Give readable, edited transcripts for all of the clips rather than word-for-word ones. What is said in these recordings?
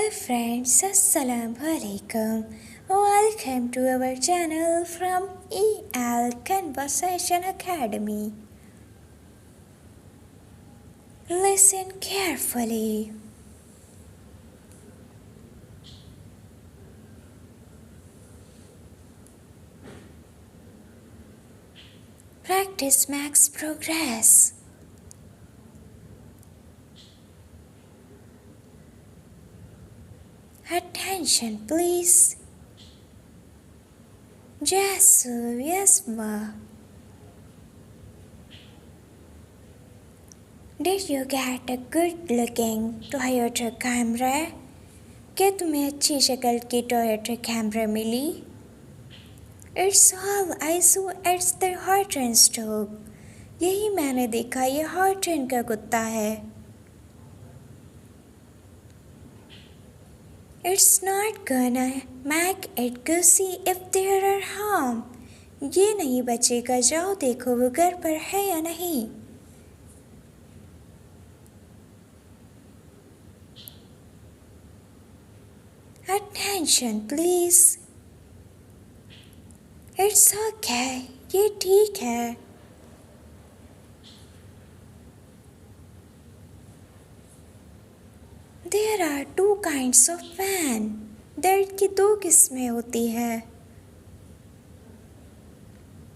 Hello friends, Assalamu alaikum. Welcome to our channel from EL Conversation Academy. Listen carefully. Practice makes progress. Attention please. Jasu Yasma. Did you get a good looking Toyota Camry? क्या तुम्हें अच्छी शक्ल की Toyota Camry milli? It's all I saw at the Horton store. यही मैंने देखा, ये Horton का कुत्ता है. It's not gonna make it go see if there are harm. ये नहीं बचेगा, जाओ देखो वो घर पर है या नहीं. Attention please. It's okay. ये ठीक है. There are two kinds of pain. दर्द की दो किस्में होती है.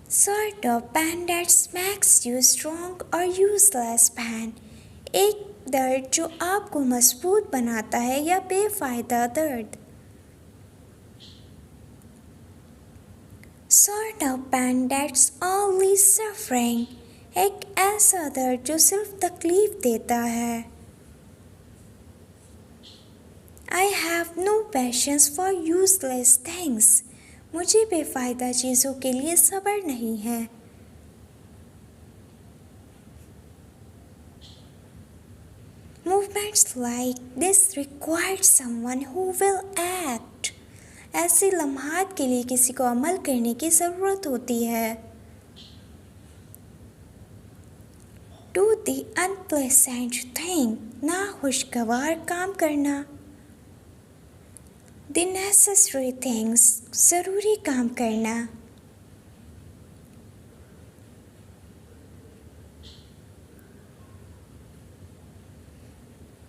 Sort of pain that makes you strong or useless pain. एक दर्द जो आपको मजबूत बनाता है या बेफायदा दर्द. Sort of pain that's only suffering. एक ऐसा दर्द जो सिर्फ तकलीफ देता है. I have no patience for useless things. मुझे बेफायदा चीज़ों के लिए सब्र नहीं है. Movements like this require someone who will act. ऐसे लम्हात के लिए किसी को अमल करने की ज़रूरत होती है. Do the unpleasant thing. नाखुशगवार काम करना. The necessary things. ज़रूरी काम करना.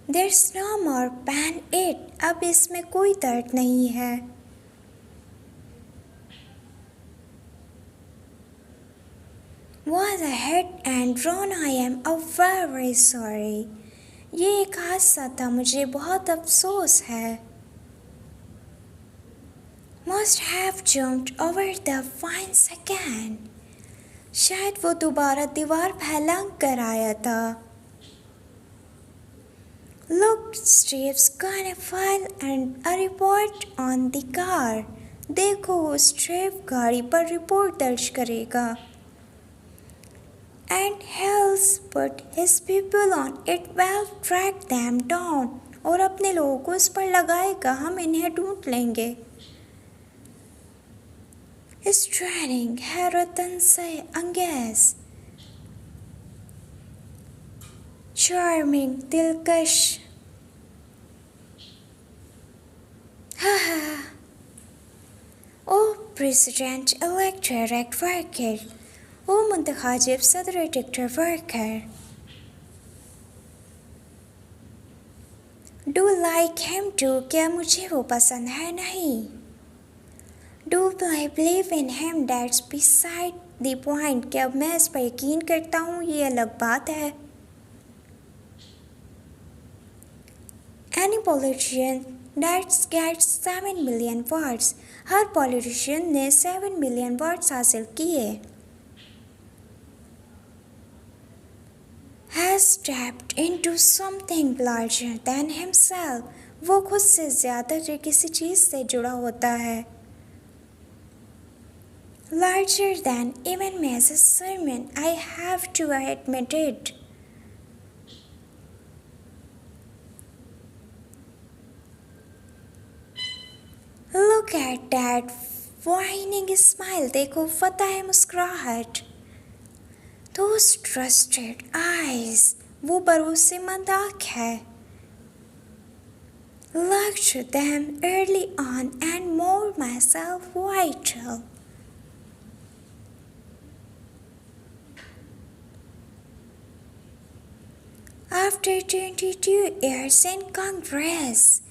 There's no more pain it. अब इसमें कोई दर्द नहीं है. Was a hit and run. I am very sorry. ये एक हादसा था, मुझे बहुत अफसोस है. Must have jumped over the fence again. शायद वो दोबारा दीवार फैलांग कर आया था. Look, Steve's gonna file and a report on the car. देखो, वो स्ट्रेव गाड़ी पर रिपोर्ट दर्ज करेगा. And he'll put his people on it. Well, track them down. और अपने लोगों को इस पर लगाएगा, हम इन्हें ढूंढ लेंगे. Straining हैरतन से अंगेज. Charming दिलकश. Oh President Electorate Worker. ओ मुंतखाजिब सदर टिक्टर worker. Do like him too. क्या मुझे वो पसंद है? नहीं. Do I believe in him? That's beside the point. क्या मैं इस पर यकीन करता हूँ? ये अलग बात है. Any politician that gets 7 million votes. Her politician ने 7 मिलियन वोट्स हासिल किए. Has tapped into something larger than himself. वो खुद से ज़्यादा जो किसी चीज़ से जुड़ा होता है. Larger than even me as a sermon. I have to admit it. Look at that whining smile. देखो फतह मुस्कुराहट. Those trusted eyes. वो भरोसेमंद आँख है. Look to them early on and more myself vital. After 22 years in Congress,